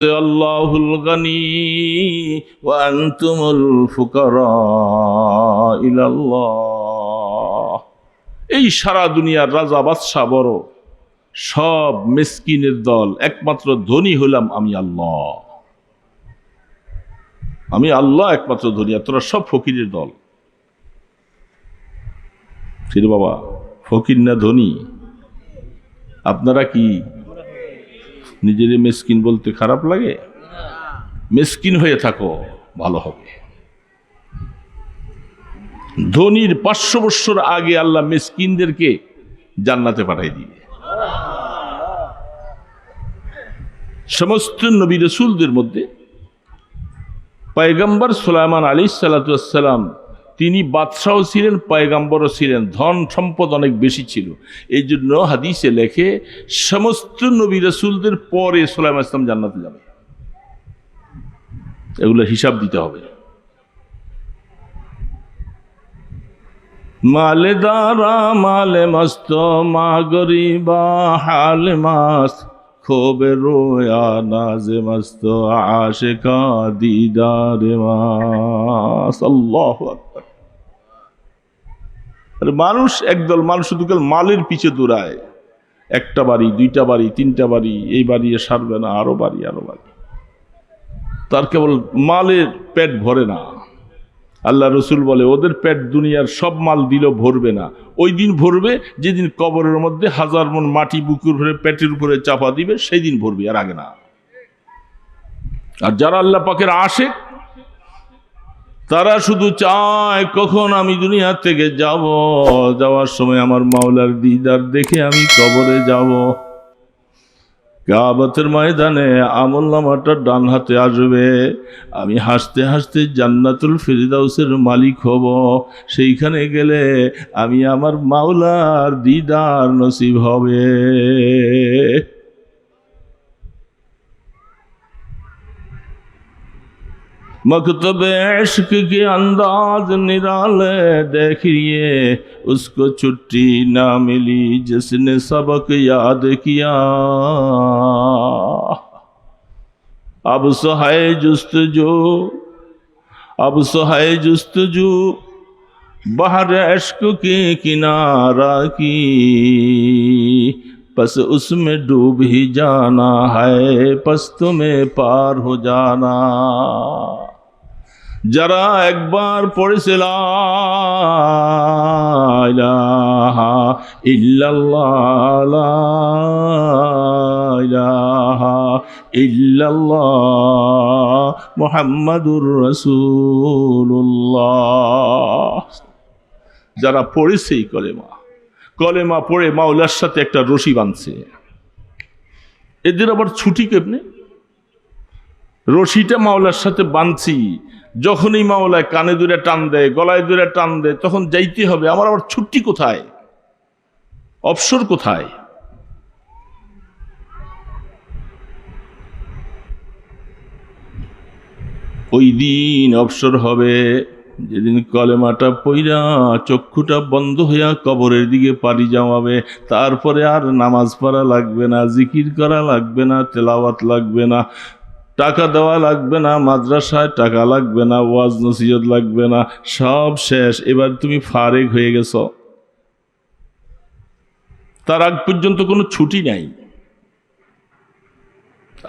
আল্লাহুল গনি ওয়া আনতুমুল ফুকারা ইলাল্লাহ। এই সারা দুনিয়ার রাজা বাদশা বড়, সব মিসকিনের দল, একমাত্র ধনী হলাম আমি আল্লাহ। আমি আল্লাহ একমাত্র ধনী, আর তোরা সব ফকিরের দল। ফিরে বাবা, ফকির না ধনী? আপনারা কি নিজের মিসকিন বলতে খারাপ লাগে? মিসকিন হয়ে থাকো, ভালো হবে। ধনীর 500 বছর আগে আল্লাহ মিসকিনদেরকে জান্নাতে পাঠাই দিবে। সমস্ত নবী রাসূলদের মধ্যে পয়গম্বর সুলাইমান আলাইহিস সালাতু ওয়াস সালাম, তিনি বাদশাও ছিলেন, পয়গম্বরও ছিলেন, ধন সম্পদ অনেক বেশি ছিল। এই জন্য হাদিসে লেখে সমস্ত নবী রাসূলদের পরে সুলাইমান ইসলাম জান্নাতে যাবে। এগুলো হিসাব দিতে হবে। মালে দারা মালে মস্ত মা গরিবা হাল মাস খোবে রোয়া নাজে মস্ত আশিকা দিদারে মাস। আল্লাহু আকবার। মানুষ একদল মানুষ শুধু মালের পিছে দৌড়ায়, একটা বাড়ি, দুইটা বাড়ি, তিনটা বাড়ি, এই বাড়ি সারবে না, আরো বাড়ি আরো বাড়ি। তার কেবল মালের পেট ভরে না। আল্লাহ রসুল বলে ওদের পেট দুনিয়ার সব মাল দিল ভরবে না, ওই দিন ভরবে যেদিন কবরের মধ্যে 1000 মণ মাটি বুকুর ভরে পেটের উপরে চাপা দিবে, সেই দিন ভরবে, আর আগে না। আর যারা আল্লাহ পাকের আশিক, তারা শুধু চায় কখন আমি দুনিয়া থেকে যাব, যাওয়ার সময় আমার মাওলার দিদার দেখে আমি কবরে যাব। কিয়ামতের ময়দানে আমলনামাটা ডান হাতে আসবে, আমি হাসতে হাসতে জান্নাতুল ফিরদাউসের মালিক হব। সেইখানে গেলে আমি আমার মাওলার দিদার নসিব হবে। मकतब इश्क के अंदाज निराले देखिए, उसको छुट्टी ना मिली जिसने सबक याद किया। अब सो है जुस्तजू बहर इश्क के किनारा की, बस उसमें डूब ही जाना है, बस तुम्हें पार हो जाना। যারা একবার পড়েছে লা ইলাহা ইল্লাল্লাহ, লা ইলাহা ইল্লাল্লাহ মুহাম্মাদুর রাসূলুল্লাহ, যারা পড়েছে এই কলেমা পড়ে মাওলার সাথে একটা রশি বাঁধছে, এদের আবার ছুটি কেমনে? রশিটা মাওলার সাথে বাঁধছি, যখনই মাওলায় কানে দূরে টান দেয়, গলায় দূরে টান দেয়, তখন যাইতে হবে। আমার আবার ছুটি কোথায়? অবসর কোথায়? ওই দিন অবসর হবে যেদিন কলেমাটা পইরা চক্ষুটা বন্ধ হইয়া কবরের দিকে পাড়ি জমাবে। তারপরে আর নামাজ পড়া লাগবে না, জিকির করা লাগবে না, তেলাওয়াত লাগবে না, টাকা দেওয়া লাগবে না, মাদ্রাসায় টাকা লাগবে না, ওয়াজ নসিহত লাগবে না, সব শেষ। এবার তুমি ফারেক হয়ে গেছ। তার আগ পর্যন্ত কোনো ছুটি নাই।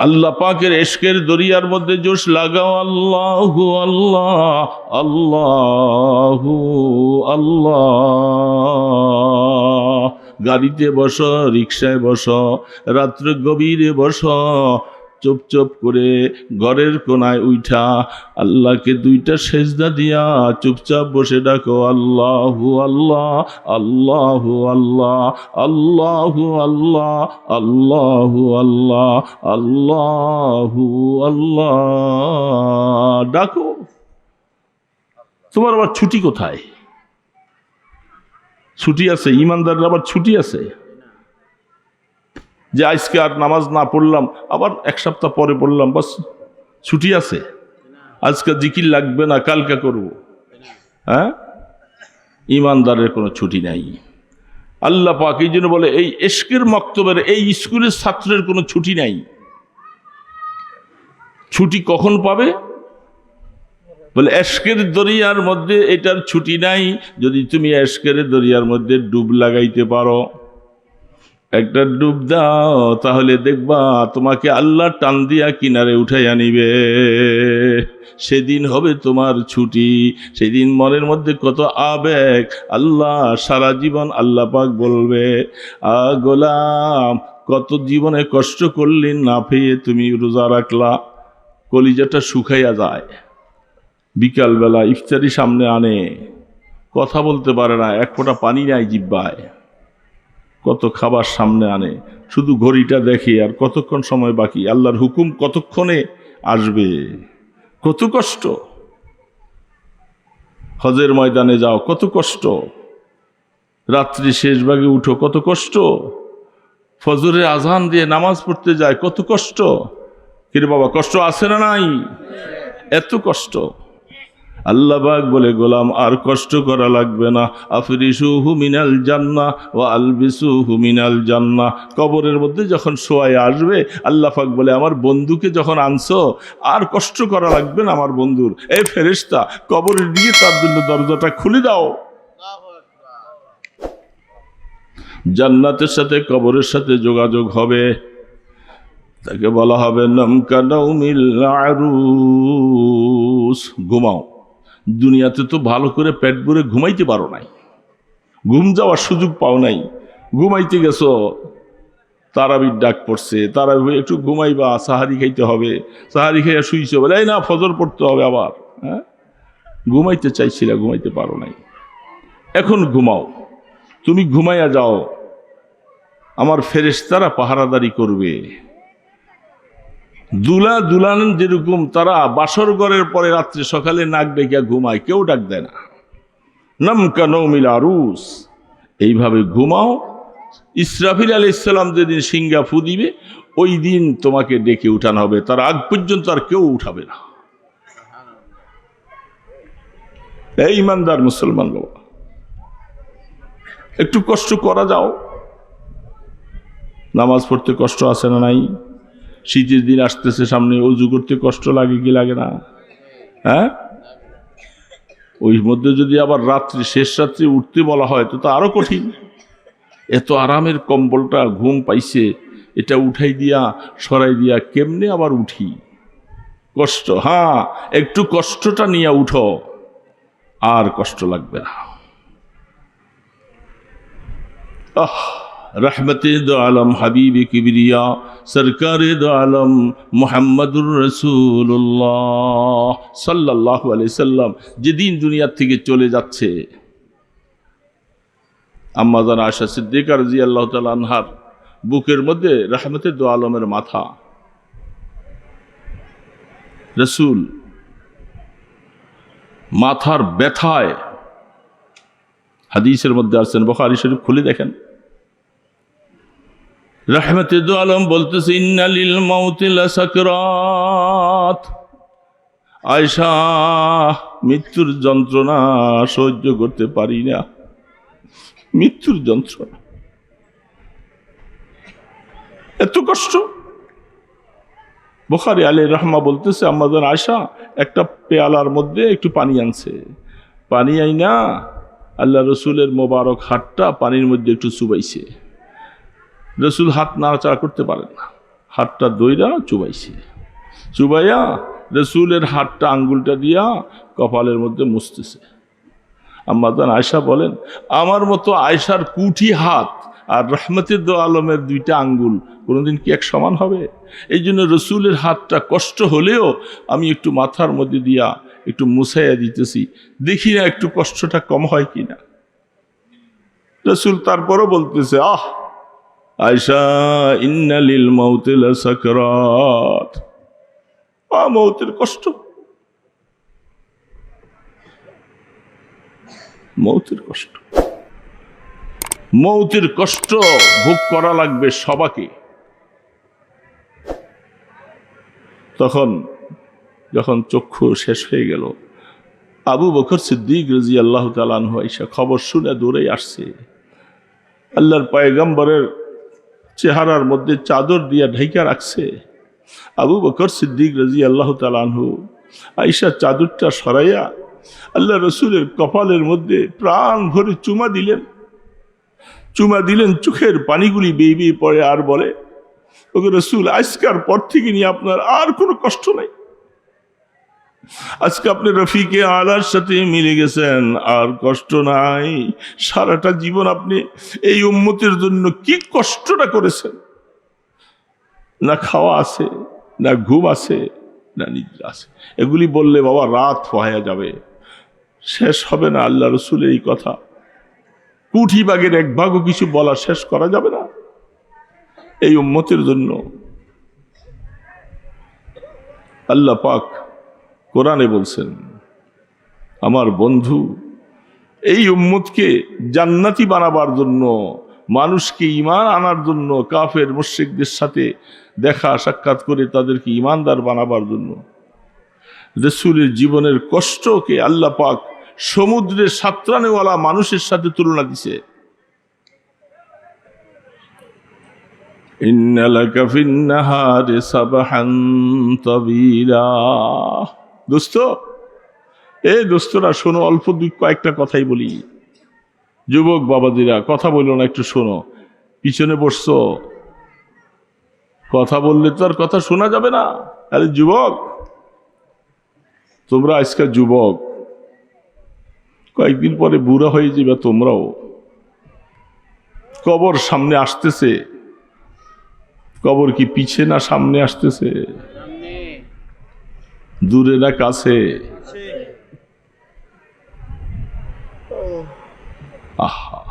আল্লাহ পাকের ইশকের দরিয়ার মধ্যে জোশ লাগাও, আল্লাহু আল্লাহ আল্লাহু আল্লাহ। গাড়িতে বসো, রিকশায় বসো, রাত্র গভীরে বসো, চুপ করে ঘরের কোনায় উঠা আল্লাহকে 2টা সেজদা দিয়া চুপচাপ বসে ডাকো, আল্লাহু আল্লাহ আল্লাহু আল্লাহ আল্লাহু আল্লাহ আল্লাহু আল্লাহ আল্লাহু আল্লাহ। ডাকো। তোমার আবার ছুটি কোথায়? ছুটি আছে? ইমানদাররা আবার ছুটি আছে যে আজকে আর নামাজ না পড়লাম, আবার 1 সপ্তাহ পরে পড়লাম, বাস ছুটি আছে? আজকে জিকির লাগবে না, কালকে করব। হ্যাঁ, ইমানদারের কোনো ছুটি নাই। আল্লাহ পাক এই জন্য বলে এই ইশকের মক্তবের, এই স্কুলের ছাত্রের কোনো ছুটি নাই। ছুটি কখন পাবে? বলে এশকের দরিয়ার মধ্যে এটার ছুটি নাই। যদি তুমি এশকের দরিয়ার মধ্যে ডুব লাগাইতে পারো, একটা ডুব দাও, তাহলে দেখবা তোমাকে আল্লাহ টান দিয়া কিনারে উঠাইয়া নিবে। সেদিন হবে তোমার ছুটি। সেদিন মনের মধ্যে কত আবেগ, আল্লাহ সারা জীবন আল্লাহ পাক বলবে, গোলাম কত জীবনে কষ্ট করলি, না পেয়ে তুমি রোজা রাখলা। কলিজাটা শুকাইয়া যায়। বিকালবেলা ইফতারি সামনে আনে, কথা বলতে পারে না, এক ফোঁটা পানি নাই জিহ্বায়। কত খাবার সামনে আনে, শুধু ঘড়িটা দেখে আর কতক্ষণ সময় বাকি, আল্লাহর হুকুম কতক্ষণে আসবে। কত কষ্ট। হজের ময়দানে যাও, কত কষ্ট। রাত্রি শেষ ভাগে উঠো, কত কষ্ট। ফজরের আজান দিয়ে নামাজ পড়তে যায়, কত কষ্ট। কিরে বাবা, কষ্ট আছে না নাই? এত কষ্ট। আল্লাহ পাক বলে, গোলাম আর কষ্ট করা লাগবে না। আফরিসুহু মিনাল জান্নাহ ওয়া আলবিসুহু মিনাল জান্নাহ। কবরের মধ্যে যখন শোয়ায় আসবে, আল্লাহ পাক বলে, আমার বন্ধুকে যখন আনছো আর কষ্ট করা লাগবে না আমার বন্ধুর। এই ফেরেশতা, কবরের দিকে তার জন্য দরজাটা খুলে দাও। জান্নাতের সাথে কবরের সাথে যোগাযোগ হবে। তাকে বলা হবে নামকানাউমিল আরুস, ঘুমাও। দুনিয়াতে তো ভালো করে পেট ভরে ঘুমাইতে পারো নাই, ঘুম যাওয়ার সুযোগ পাও নাই। ঘুমাইতে গেছো, তারাবির ডাক পড়ছে, তারাবি একটু ঘুমাইবা, সাহারি খাইতে হবে, সাহারি খাইয়া শুইছো, বলে এই না ফজর পড়তে হবে আবার। হ্যাঁ, ঘুমাইতে চাইছিলা, ঘুমাইতে পারো নাই, এখন ঘুমাও। তুমি ঘুমাইয়া যাও, আমার ফেরেশতারা পাহারাদারি করবে। দুলা দুলান যেরকম তারা বাসর ঘরের পরে রাত্রে সকালে নাক ডেকিয়া ঘুমায়, কেউ ডাক দেয় না। নামকানাউমিল আরুস, এইভাবে ঘুমাও। ইসরাফিল আলাইহিস সালাম যেদিন সিংহা ফু দিবে, ওই দিন তোমাকে ডেকে উঠানো হবে। তার আগ পর্যন্ত আর কেউ উঠাবে না। এই ইমানদার মুসলমান বাবা, একটু কষ্ট করা যাও। নামাজ পড়তে কষ্ট আছে না নাই? শীতের দিন আসতেছে সামনে, অজু করতে কষ্ট লাগে কি লাগে না? হ্যাঁ, ওই মধ্যে যদি আবার রাত্রি শেষ রাত্রি উঠতে বলা হয় তো আরো কঠিন। এত আরামের কম্বলটা ঘুম পাইছে, এটা উঠাই দিয়া সরাই দিয়া কেমনে আবার উঠি? কষ্ট। হ্যাঁ, একটু কষ্টটা নিয়ে উঠো, আর কষ্ট লাগবে না। रहमते दो आलम हबीब किबरिया सरकार दो आलम मुहम्मदुर रसूलुल्लाह सल्लल्लाहु अलैहि वसल्लम যেদিন দুনিয়া থেকে চলে যাচ্ছে, আম্মা জান আয়েশা সিদ্দিকা রাদিয়াল্লাহু তাআলা আনহার বুকের মধ্যে রহমতে দো আলমের মাথা, রসুল মাথার ব্যথায়, হাদিসের মধ্যে আছেন, বুখারী শরীফ খুলে দেখেন, রহমতে দো আলম বলতেছে, ইন্না লিল মাউতি লাসাকরাত। আয়েশা, মৃত্যুর যন্ত্রণা সহ্য করতে পারি না, মৃত্যুর যন্ত্রণা, এত কষ্ট। বুখারী আলাইহির রহমা বলতেছে, আম্মা জান আয়েশা একটা পেয়ালার মধ্যে একটু পানি আনছে, পানি আইনা আল্লাহ রসুলের মোবারক হাতটা পানির মধ্যে একটু চুবাইছে। রসুল হাত নাড়াচাড়া করতে পারেন না, হাতটা দইরা চুবাইছে, চুবাইয়া রসুলের হাতটা আঙ্গুলটা দিয়া কপালের মধ্যে মুছতেছে। আম্মা জান আয়েশা বলেন, আমার মতো আয়েশার কুঠি হাত আর রহমতে দো আলমের দুইটা আঙ্গুল কোনোদিন কি এক সমান হবে? এই জন্য রসুলের হাতটা কষ্ট হলেও আমি একটু মাথার মধ্যে দিয়া একটু মুছাইয়া দিতেছি, দেখি না একটু কষ্টটা কম হয় কিনা। রসুল তারপরও বলতেছে, আহ আয়েশা, ইন্না লিল মাউতি লাসাকরাত, মৌতের কষ্ট, মৌতের কষ্ট, মৌতের কষ্ট ভোগ করা লাগবে সবাকে। তখন যখন চক্ষু শেষ হয়ে গেল, আবু বকর সিদ্দিক রাদিয়াল্লাহু তাআলা আনহু আয়েশা খবর শুনে দৌড়ে আসছে। আল্লাহর পয়গম্বরের চেহারার মধ্যে চাদর দিয়া ঢাইকা রাখছে, আবু বকর সিদ্দিক রাদিয়াল্লাহু তাআলা আনহু আয়েশা চাদরটা সরাইয়া আল্লাহ রসুলের কপালের মধ্যে প্রাণ ভরে চুমা দিলেন, চোখের পানিগুলি বেয়ে বেয়ে পড়ে, আর বলে, ওগো রসুল, আজকের পর থেকে নিয়ে আপনার আর কোনো কষ্ট নাই। আজকে আপনি রফিকে আলার সাথে মিলে গেছেন, আর কষ্ট নাই। সারাটা জীবন আপনি এই উম্মতের জন্য কি কষ্টটা করেছেন। না খাওয়া আছে, না ঘুম আছে, না নিদ্রা আছে। এগুলি বললে বাবা রাত হয়ে যাবে, শেষ হবে না। আল্লাহ রসুলের এই কথা কুঠি ভাগের এক ভাগও কিছু বলা শেষ করা যাবে না এই উম্মতের জন্য। আল্লাহ পাক কোরআনে বলছেন, আমার বন্ধু এই উম্মতকে জান্নাতি বানাবার জন্য, মানুষকে ঈমান আনার জন্য, কাফের মুশরিকদের সাথে দেখা সাক্ষাৎ করে তাদেরকে ঈমানদার বানাবার জন্য রাসূলের জীবনের কষ্টকে আল্লাহ পাক সমুদ্রের সাঁতরানেওয়ালা মানুষের সাথে তুলনা দিছে। ইন্না লাকা ফিন নাহারি সাবহান তাবিলা। দোস্ত, দোস্তরা শোনো, অল্প কয়েকটা কথাই বলি। যুবক বাবাজিরা কথা বললো না, একটু শোনো। পিছনে বসছো, কথা বললে তো আর কথা শোনা যাবে না। আরে যুবক, তোমরা আজকাল যুবক, কয়েকদিন পরে বুড়া হয়ে যাবে তোমরাও। কবর সামনে আসতেছে, কবর কি পিছে না সামনে আসতেছে? দূরে না কাছে? আহা,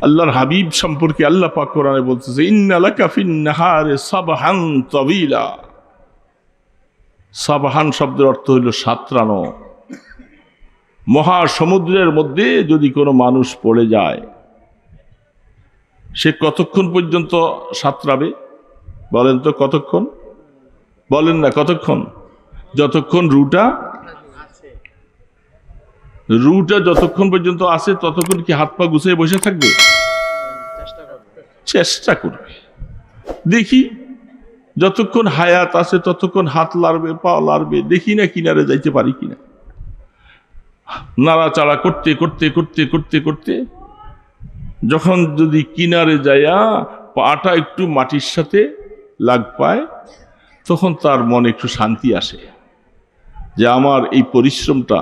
আল্লাহর হাবিব সম্পর্কে আল্লাহ পাক কোরআনে বলতেছে, ইন্না লাকা ফিন নাহারি সাবহান তাবিলা। সাবহান শব্দের অর্থ হইল সাঁতরানো। মহাসমুদ্রের মধ্যে যদি কোনো মানুষ পড়ে যায়, সে কতক্ষণ পর্যন্ত সাঁতরাবে? বলেন তো কতক্ষণ? বলেন না কতক্ষণ? যতক্ষণ রুটা যতক্ষণ পর্যন্ত আছে ততক্ষণ কি হাত পা গুছিয়ে বসে থাকবে? চেষ্টা করবে। দেখি যতক্ষণ হায়াত আছে ততক্ষণ হাত লাড়বে, পা লাড়বে, দেখি না কিনারে যাইতে পারি কিনা। নাড়াচাড়া করতে করতে করতে করতে করতে যখন যদি কিনারে যাইয়া পাটা একটু মাটির সাথে লাগ পায়, তখন তার মনে একটু শান্তি আসে যে আমার এই পরিশ্রমটা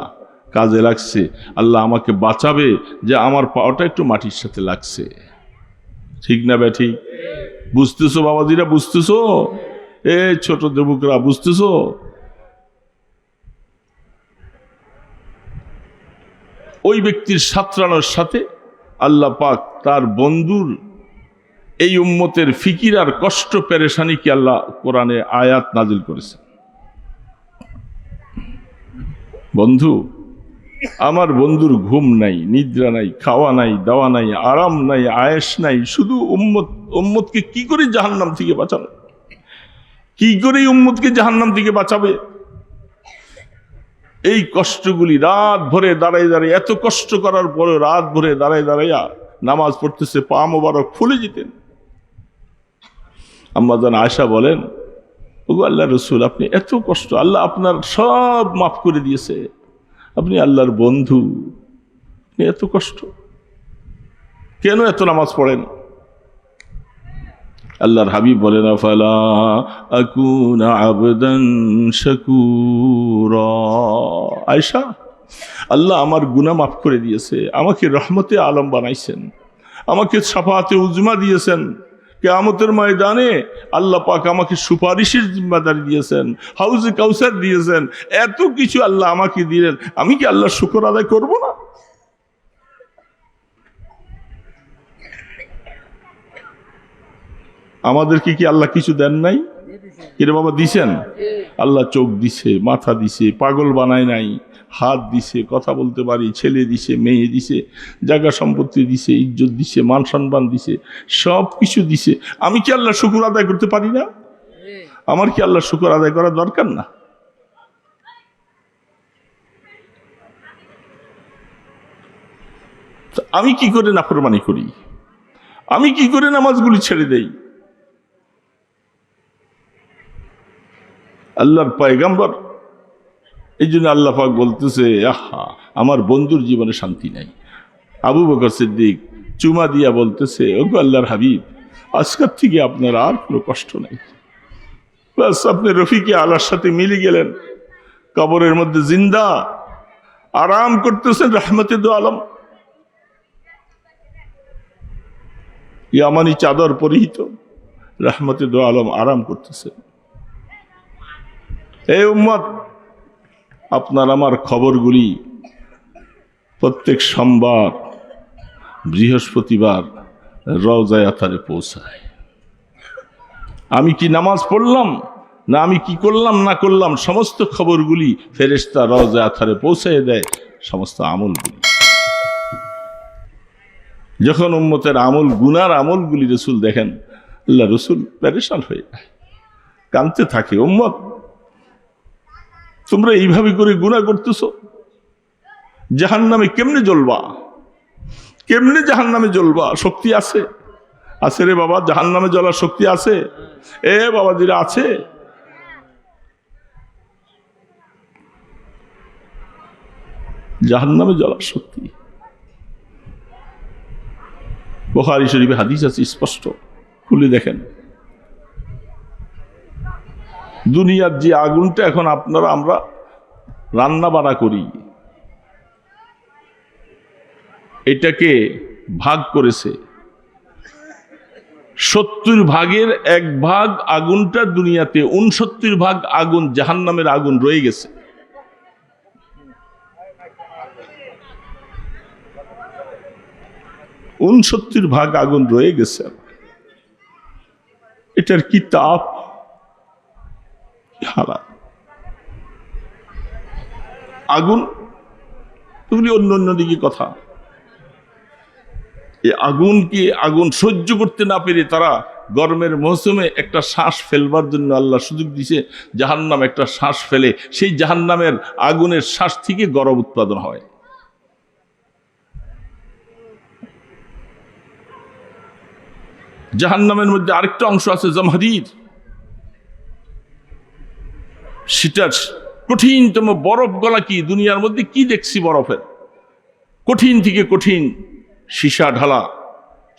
কাজে লাগছে, আল্লাহ আমাকে বাঁচাবে যে আমার পাটা একটু মাটির সাথে লাগছে। ঠিক না বে ঠিক? বুঝতেছো বাবাজিরা? বুঝতেছো? ছোট যুবকরা বুঝতেছো? ওই ব্যক্তির সাঁতরানোর সাথে আল্লাহ পাক তার বন্ধুর এই উম্মতের ফিকির আর কষ্ট পেরেশানিকে আল্লাহ কোরআনে আয়াত নাজিল করেছেন। বন্ধু, আমার বন্ধুর ঘুম নাই, নিদ্রা নাই, খাওয়া নাই, দাওয়া নাই, আরাম নাই, আয়েশ নাই, শুধু উম্মতকে কি করে জাহান্নাম থেকে বাঁচানো, কি করে উম্মতকে জাহান্নাম থেকে বাঁচাবে, এই কষ্টগুলি রাত ভরে দাঁড়ায় দাঁড়ায়, এত কষ্ট করার পরে রাত ভরে দাঁড়ায় দাঁড়াইয়া নামাজ পড়তেছে, পা মোবারক ফুলে যেতেন। আম্মা জান আয়েশা বলেন, ওগো আল্লাহ রসুল, আপনি এত কষ্ট, আল্লাহ আপনার সব মাফ করে দিয়েছে, আপনি আল্লাহর বন্ধু, আপনি এত কষ্ট কেন, এত নামাজ পড়েন? আল্লাহর হাবিব বলেন, আফালা আকুনা আবদান শাকুরা। আয়েশা, আল্লাহ আমার গুনাহ মাফ করে দিয়েছে, আমাকে রহমতে আলম বানাইছেন, আমাকে শাফাআতে উজমা দিয়েছেন, কিয়ামতের ময়দানে আল্লাহ পাক আমাকে সুপারিশের জিম্মাদারি দিয়েছেন, হাউজে কাউসার দিয়েছেন, এত কিছু আল্লাহ আমাকে দিলেন, আমি কি আল্লাহর শুকর আদায় করব না? আমাদেরকে কি আল্লাহ কিছু দেন নাই? কিরে বাবা, দিছেন? আল্লাহ চোখ দিছে, মাথা দিছে, পাগল বানায় নাই, হাত দিছে, কথা বলতে পারি, ছেলে দিছে, মেয়ে দিছে, জায়গা সম্পত্তি দিছে, ইজ্জত দিছে, মান সম্মান দিছে, সব কিছু দিছে। আমি কি আল্লাহ শুকর আদায় করতে পারি না? আমার কি আল্লাহ শুকর আদায় করা দরকার না? আমি কি করে নাফরমানি করি? আমি কি করে নামাজগুলি ছেড়ে দেই? আল্লাহর পয়গম্বর। এই জন্য আল্লাহ পাক বলতেছে, আহা আমার বন্ধুর জীবনে শান্তি নাই। আবু বকর সিদ্দিক চুমা দিয়া বলতেছে, ওগো আল্লাহর হাবিব, আজকের থেকে আপনার আর কোনো কষ্ট নাই। বাস আপনি রফিকে আলার সাথে মিলে গেলেন, কবরের মধ্যে জিন্দা আরাম করতেছেন রহমতে দো আলম, ইয়ামানি চাদর পরিহিত রহমতে দো আলম আরাম করতেছেন। এই উম্মত, আপনার আমার খবরগুলি প্রত্যেক সোমবার বৃহস্পতিবার রওজায়ে আথারে পৌঁছায়। আমি কি নামাজ পড়লাম না আমি কি করলাম না করলাম, সমস্ত খবরগুলি ফেরেশতা রওজায়ে আথারে পৌঁছায় দেয়, সমস্ত আমলগুলি। যখন উম্মতের আমল, গুনার আমলগুলি রসুল দেখেন, আল্লাহ রসুল পেরেশান হয়ে যায়, কাঁদতে থাকে, উম্মত তোমরা এইভাবে করে গুনাহ করতেছ, জাহান্নামে কেমনে জ্বলবা, কেমনে জাহান্নামে জ্বলবা? শক্তি আছে? আছে রে বাবা, জাহান্নামে জ্বলার শক্তি আছে? এ বাবাজিরা, আছে? জাহান্নামে জ্বলার শক্তি? বুখারী শরীফে হাদিস আছে স্পষ্ট, খুলে দেখেন। দুনিয়ার যে আগুনটা এখন আমরা রান্না বাড়া করি, এটাকে ভাগ করেছে 70 ভাগের 1 ভাগ আগুনটা দুনিয়াতে, 69 ভাগ আগুন জাহান্নামের আগুন রয়ে গেছে। উনসত্তর ভাগ আগুন রয়ে গেছে। এটার কি তাপ, হারা আগুন, এগুলি অন্য দিকে কথা। এই আগুনকে, আগুন সহ্য করতে না পেরে তারা গরমের মৌসুমে একটা শ্বাস ফেলবার জন্য আল্লাহ সুযোগ দিছে, জাহান্নাম একটা শ্বাস ফেলে, সেই জাহান্নামের আগুনের শ্বাস থেকে গরম উৎপাদন হয়। জাহান্নামের মধ্যে আরেকটা অংশ আছে জামহারির, সেটা কঠিনতম বরফ গলা। কি দুনিয়ার মধ্যে কি দেখছি বরফের, কঠিন থেকে কঠিন সীসা ঢালা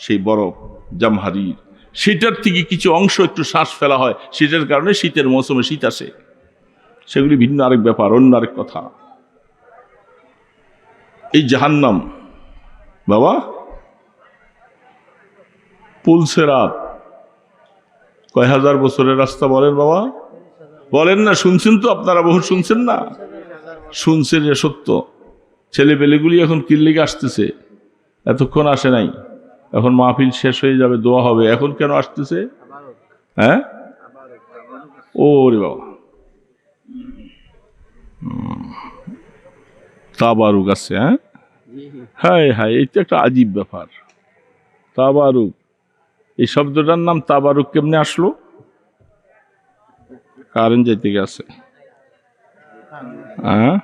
সেই বরফ জামহারির, সেটার থেকে কিছু অংশ একটু শ্বাস ফেলা হয়, সেটার কারণে শীতের মৌসুমে শীত আসে। সেগুলি ভিন্ন আরেক ব্যাপার, অন্য আরেক কথা। এই জাহান্নাম বাবা, পুলসেরাত কয় হাজার বছরের রাস্তা বলেন বাবা, বলেন না? শুনছেন তো আপনারা, বহু শুনছেন না? শুনছেন, যে সত্য। ছেলে পেলেগুলি এখন কিল্লিকে আসতেছে, এতক্ষণ আসে নাই, এখন মাহফিল শেষ হয়ে যাবে, দোয়া হবে, এখন কেন আসতেছে? হ্যাঁ, ও রে বাবা, তাবারুক আছে। হ্যাঁ, হায় হায়, এটা একটা আজীব ব্যাপার। তাবারুক, এই শব্দটার নাম তাবারুক কেমনে আসলো? কারেন্ট যাইতে গেছে। হ্যাঁ,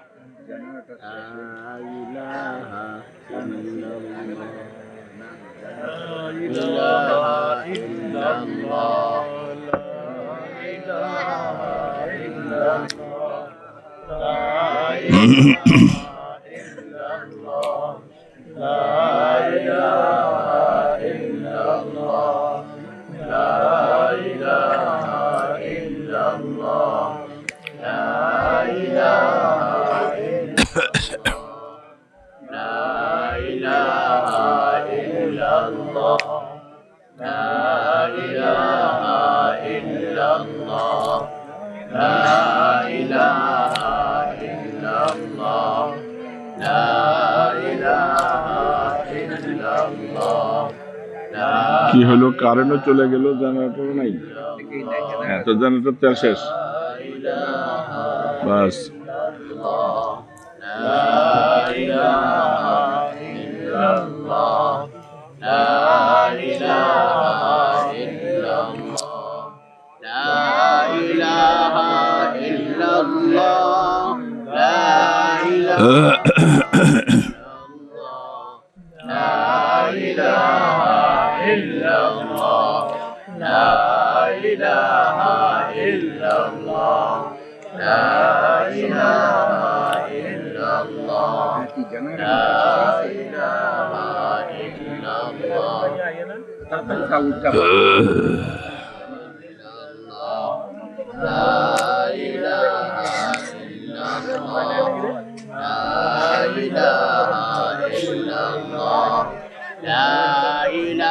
কি হলো? কারেন্টও চলে গেল, জেনারেটর নাই। হ্যাঁ, তো জেনারেটর তেল শেষ, বাস।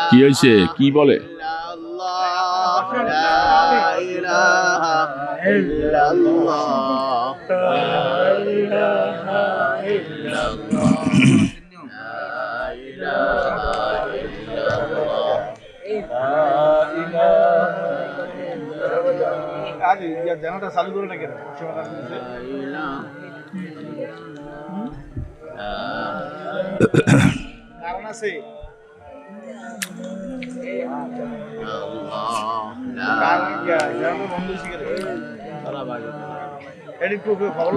কি হয়েছে? কি বলে? জানাটা চালু করে না কেন? কারণ আছে।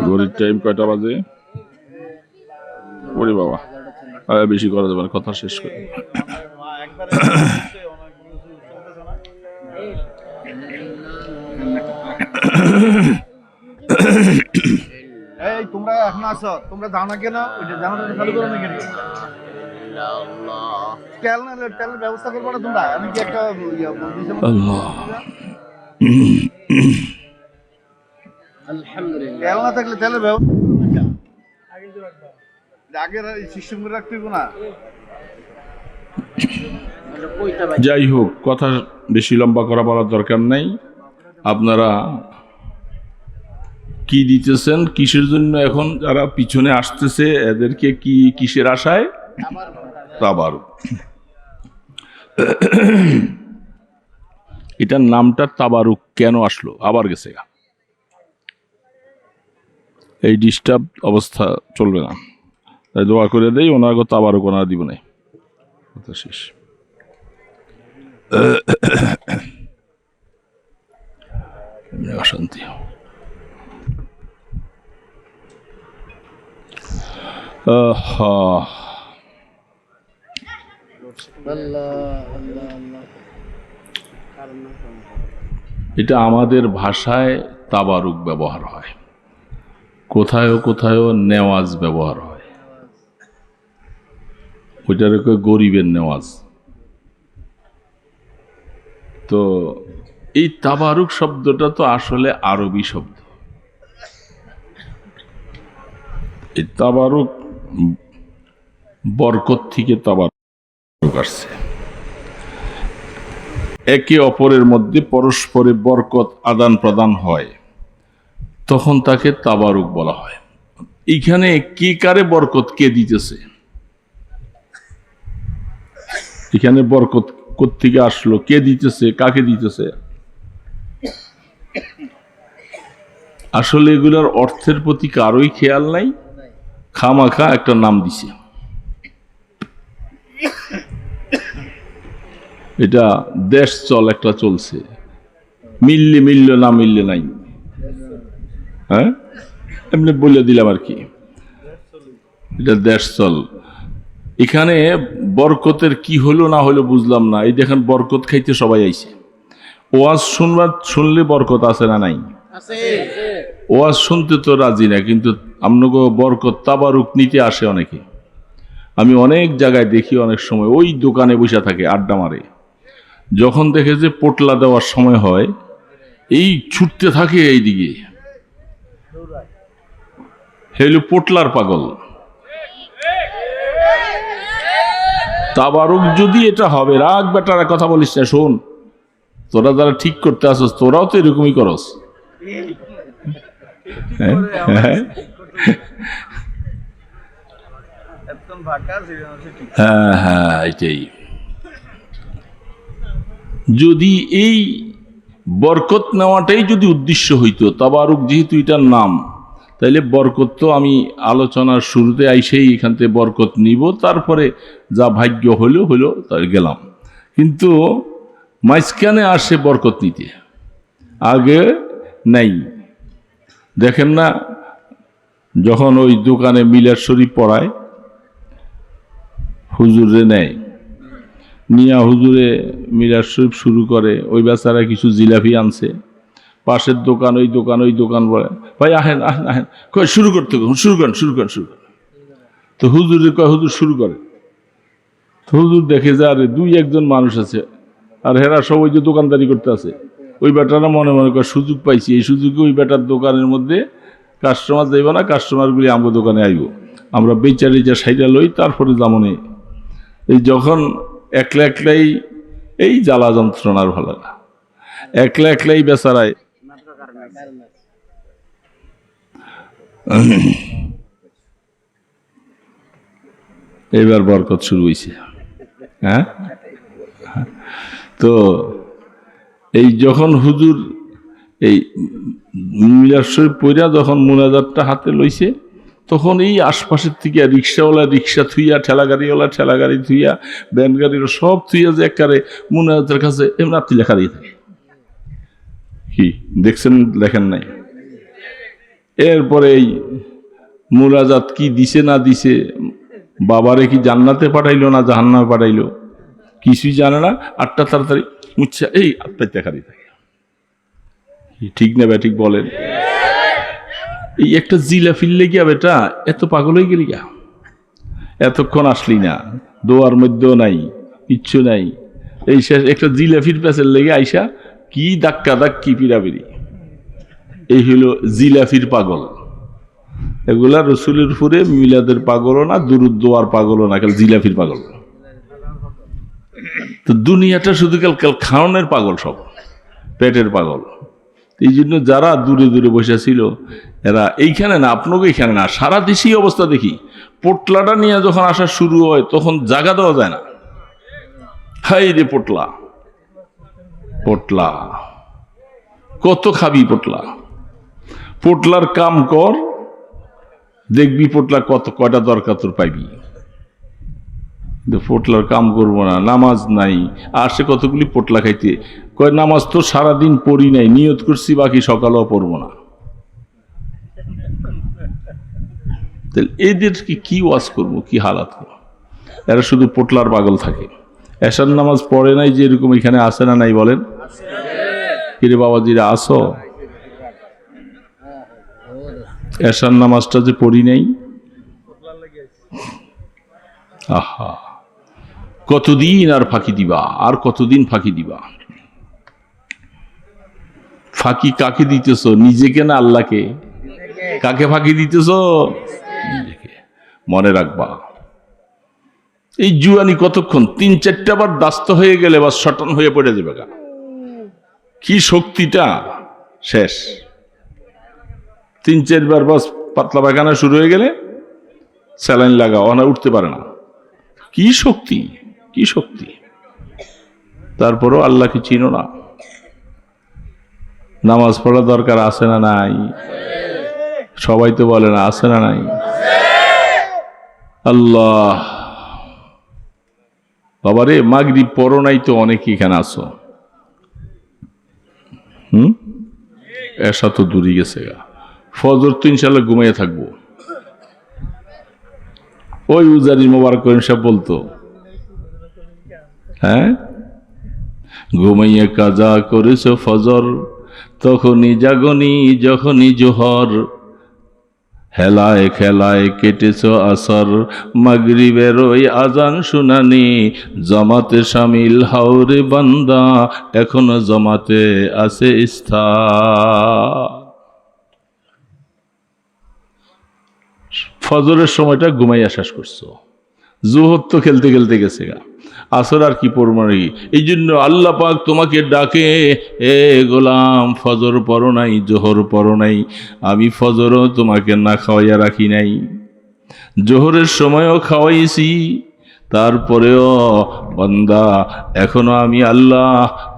ঘড়ির টাইম কয়টা বাজে? ওরে বাবা, বেশি করা যাবে না, কথা শেষ করে। এই তোমরা এখন আছো, তোমরা জানো না কেন? ওইটা জানাটা চালু করো না কেন? তেলের ব্যবস্থা করবো না তোমরা? আমি কি একটা তেল না থাকলে তেলের ব্যবস্থা আগের সিস্টেম করে রাখতে না। যাই হোক, কথা বেশি লম্বা করা বলার দরকার নাই। আপনারা কি দিতেছেন, কিসের জন্য এখন যারা পিছনে আসতেছে এদেরকে কি কিসের আশায়? তাবারুক। এটার নামটা তাবারুক কেন আসলো? আবার গেছে। এই ডিস্টার্ব অবস্থা চলবে না, তাই দোয়া করে দেই ওনাকে তাবারুক ওনারা দিব নাই। কথা শেষ। অশান্তি। এটা আমাদের ভাষায় তাবারুক ব্যবহার হয়, কোথায় কোথায় নেওয়াজ ব্যবহার হয়। ওইটার গরিবের নেওয়াজ। তো এই তাবারুক শব্দটা তো আসলে আরবি শব্দ। এই তাবারুক বরকত থেকে তাবারুক আসছে। একে অপরের মধ্যে পরস্পরে বরকত আদান প্রদান হয়, তখন তাকে তাবারুক বলা হয়। এইখানে কে কারে বরকত কে দিতেছে? এখানে বরকত কোত্থেকে আসলো, কে দিতেছে, কাকে দিতেছে? আসলে এগুলার অর্থের প্রতি কারোই খেয়াল নাই, খামাখা একটা নাম দিছে। এটা দেশ চল একটা চলছে, মিললে মিলল না মিললে নাই। হ্যাঁ, এমনি বলে দিলাম আর কি, এটা দেশ চল। এখানে বরকতের কি হলো না হলো বুঝলাম না। এই দেখেন বরকত খাইতে সবাই আইছে। ওয়াজ শুনলে বরকত আছে না নাই? ওয়াজ শুনতে তো রাজি না, কিন্তু আপনাকে বরকত তাবারুক নিতে আসে অনেকে। আমি অনেক জায়গায় দেখি, অনেক সময় ওই দোকানে বসে থাকে, আড্ডা মারে। যখন দেখে যে পোটলা দেওয়ার সময় হয়, এই ছুটতে থাকে এইদিকে, হেলো পোটলার পাগল। তাবারুক যদি এটা হবে, রাগ বেটারা কথা বলিস না, শোন, তোরা যারা ঠিক করতে আসস তোরাও তো এরকমই করস। হ্যাঁ হ্যাঁ, এটাই। যদি এই বরকত নেওয়াটাই যদি উদ্দেশ্য হইতো, তাবারুক যেহেতু এটার নাম, তাইলে বরকত তো আমি আলোচনার শুরুতে আইসেই এখান থেকে বরকত নিব, তারপরে যা ভাগ্য হলো হলো, তাই গেলাম। কিন্তু মাঝখানে আসে বরকত নিতে, আগে নাই। দেখেন না, যখন ওই দোকানে মিলাদ শরীফ পড়ায়, হুজুরে নেয়, নিয়া হুজুরে মিলাদ শরীফ শুরু করে। ওই বেচারা কিছু জিলাপি আনছে, পাশের দোকান, ওই দোকান, ওই দোকান বলে, ভাই আহেন আহেন আহেন, কয় শুরু করতে শুরু করেন শুরু করেন শুরু করেন। তো হুজুরে কয় হুজুর শুরু করে। তো হুজুর দেখে যে আরে দুই একজন মানুষ আছে, আর হেরা সব ওই যে দোকানদারি করতে আছে। ওই বেটারা মনে মনে করে সুযোগ পাইছি, এই সুযোগে ওই বেটার দোকানের মধ্যে কাস্টমার যাইব না, কাস্টমারগুলি আমগো দোকানে আইব, আমরা বেচারি যা সাইডা লই, তারপরে যেমন এই যখন একলা একলাই এই জ্বালা যন্ত্রণার ভালো না, একলা একলাই বেচারায় এবার বরকত শুরু হয়েছে। হ্যাঁ, তো এই যখন হুজুর এই মিলাদ শরীফ পইরা যখন মুনাজাতটা হাতে লইছে, তখন এই আশপাশের থেকে রিক্সাওয়ালা রিক্সা থুইয়া, ঠেলাগাড়িওয়ালা ঠেলাগাড়ি থুইয়া, ভ্যান গাড়ির সব থুইয়া যে একেবারে মুনাজাতের কাছে এমনি আপনি লেখা দিয়ে থাকে। কি দেখছেন, লেখেন নাই? এরপরে এই মুনাজাত কি দিছে না দিছে, বাবারে কি জান্নাতে পাঠাইলো না জাহান্নামে পাঠাইলো, কিছুই জানে না। আটটা তাড়াতাড়ি মুচ্ছা এই আত্মায় দেখা দিয়ে থাকে। ঠিক না ঠিক বলেন? এই একটা জিলা ফিরলে গিয়া বেটা এত পাগল হয়ে গেলি গা, এতক্ষণ আসলি না, দোয়ার মধ্যেও নাই, কিচ্ছু নাই, এই শেষ একটা জিলাফির প্যাচের লেগে আইসা কি ধাক্কা ধাক্কি পিরাপিরি। এই হইল জিলাফির পাগল। এগুলা রসুলের ফুরে মিলাদের পাগলও না, দুরুদ দোয়ার পাগলও না, কাল জিলাফির পাগল। তো দুনিয়াটা শুধু কাল খাওয়ানোর পাগল, সব পেটের পাগল। এই জন্য যারা দূরে দূরে বসে ছিল এরা এইখানে না, আপনাকে এইখানে না, সারা দেশেই অবস্থা দেখি। পোটলাটা নিয়ে যখন আসা শুরু হয় তখন জায়গা দেওয়া যায় না। হাই রে পোটলা, পোটলা কত খাবি, পোটলা পোটলার কাম কর, দেখবি পোটলা কত কয়টা দরকার তোর পাইবি। পোটলার কাম করবো না, নামাজ নাই, আসে কতগুলি পোটলা খাইতে, কয় নামাজ তো সারাদিন পড়ি নাই, নিয়ত করছি বাকি সকালেও পড়বো না। তাহলে এদেরকে কি ওয়াজ করবো, কি হালাত করবো? এরা শুধু পোটলার পাগল থাকে। এশার নামাজ পড়ে নাই, যে এরকম এখানে আসে না নাই বলেন? কিরে বাবাজিরা আসো, এশার নামাজটা যে পড়ি নাই, আহা কতদিন আর ফাঁকি দিবা, আর কতদিন ফাঁকি দিবা? ফাঁকি কাকে দিতেছ, নিজেকে না আল্লাহকে? কাকে ফাঁকি দিতেছ? নিজেকে। মনে রাখবা, এই জুয়ানি কতক্ষণ, ৩-৪টা বার দাস্ত হয়ে গেলে বা শটান হয়ে পড়ে যাবে গা। কি শক্তিটা শেষ। ৩-৪ বার বাস পাতলা পায়খানা শুরু হয়ে গেলে স্যালাইন লাগাও, না উঠতে পারে না। কি শক্তি, কি শক্তি! তারপরও আল্লাহকে চিনো না। নামাজ পড়া দরকার আছে না নাই? সবাই তো বলে না, আছে না নাই? আল্লাহ বাবারে, মাগরিব পড়ো নাই তো অনেকে এখানে আসো। এসা তো দূরে গেছে গা। ফজর তো ইনশাল্লাহ ঘুমাইয়া থাকবো। ওই উজারি মোবারক করিম সাহেব বলতো, হ্যাঁ, ঘুমাইয়া কাজা করেছ ফজর, তখনই জাগনি যখনই জোহর, হেলায় খেলায় কেটেছ আসর, মাগরিবের ওই আজান শুনানি, জমাতে শামিল হাওরে বান্দা, এখনো জমাতে আছে স্থান। ফজরের সময়টা ঘুমাইয়া শেষ করছো, জোহর তো খেলতে খেলতে গেছে গা, আসর আর কি পড়বো নাকি? এই জন্য আল্লাহ পাক তোমাকে ডাকে, এ গোলাম ফজর পড়ো নাই, জোহর পড়ো নাই, আমি ফজরও তোমাকে না খাওয়াইয়া রাখি নাই, জোহরের সময়ও খাওয়াইছি, তারপরেও বান্দা এখনো আমি আল্লাহ